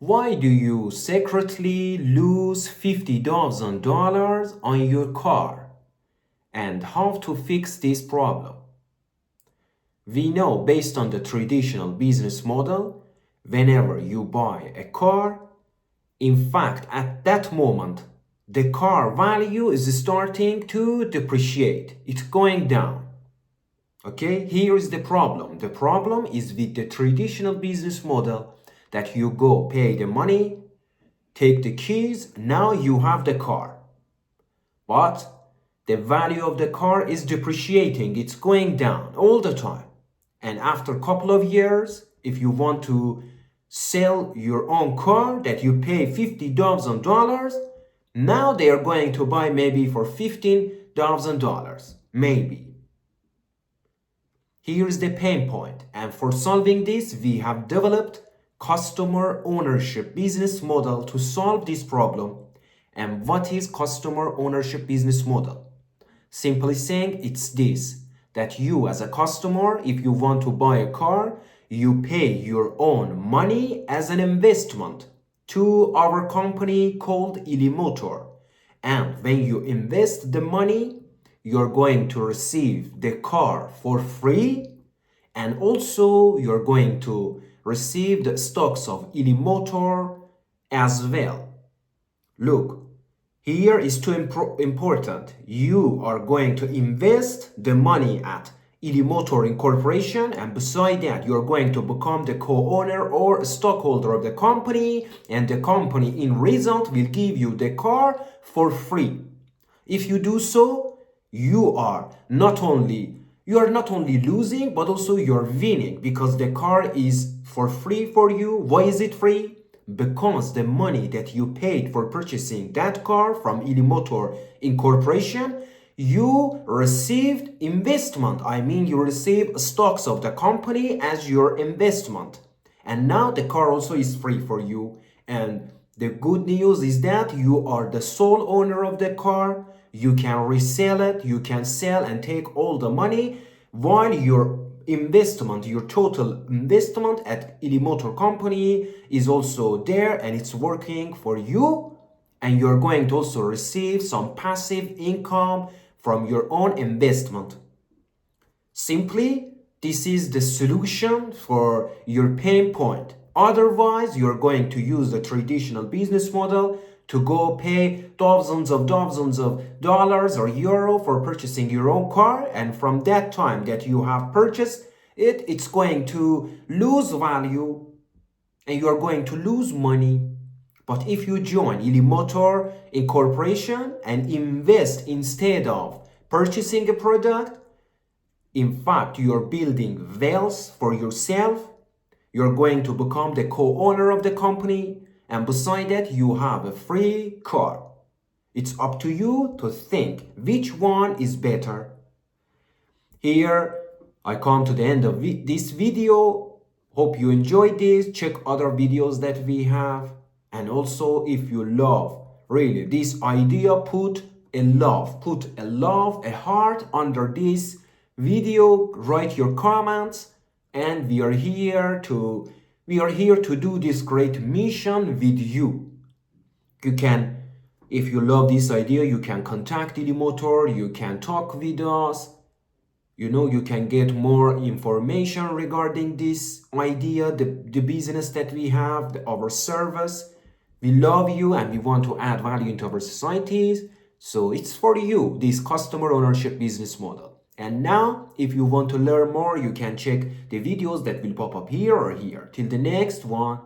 Why do you secretly lose $50,000 on your car? And how to fix this problem? We know based on the traditional business model, whenever you buy a car, in fact, at that moment, the car value is starting to depreciate. It's going down. Okay, here is the problem. The problem is with the traditional business model that you go pay the money, take the keys, now you have the car. But the value of the car is depreciating. It's going down all the time. And after a couple of years, if you want to sell your own car that you pay $50,000, now they are going to buy maybe for $15,000, maybe. Here is the pain point, and for solving this, we have developed customer ownership business model to solve this problem. And what is customer ownership business model? Simply saying, it's this, that you as a customer, if you want to buy a car, you pay your own money as an investment to our company called ILIMOTOR. And when you invest the money, you're going to receive the car for free, and also you're going to receive the stocks of ILIMOTOR as well. Look, here is too important. You are going to invest the money at ILIMOTOR Incorporation, and beside that you're going to become the co-owner or stockholder of the company, and the company in result will give you the car for free. If you do so, you are not only losing, but also you're winning, because the car is for free for you. Why is it free? Because the money that you paid for purchasing that car from ILIMOTOR Incorporation, you received investment. I mean, you receive stocks of the company as your investment. And now the car also is free for you. And the good news is that you are the sole owner of the car. You can resell it, you can sell and take all the money, while your investment, your total investment at ILIMOTOR company is also there and it's working for you, and you're going to also receive some passive income from your own investment. Simply, this is the solution for your pain point. Otherwise, you're going to use the traditional business model to go pay thousands of dollars or euro for purchasing your own car, and from that time that you have purchased it, it's going to lose value and you are going to lose money. But if you join ILIMOTOR Incorporation and invest instead of purchasing a product, in fact, you're building wealth for yourself. You're going to become the co-owner of the company, and beside that, you have a free car. It's up to you to think which one is better. Here, I come to the end of this video. Hope you enjoyed this. Check other videos that we have. And also, if you love really this idea, put a heart under this video, write your comments, and we are here to do this great mission with you. You can, if you love this idea, you can contact ILIMOTOR, you can talk with us. You can get more information regarding this idea, the business that we have, our service. We love you and we want to add value into our societies. So it's for you, this customer ownership business model. And now, if you want to learn more, you can check the videos that will pop up here or here. Till the next one.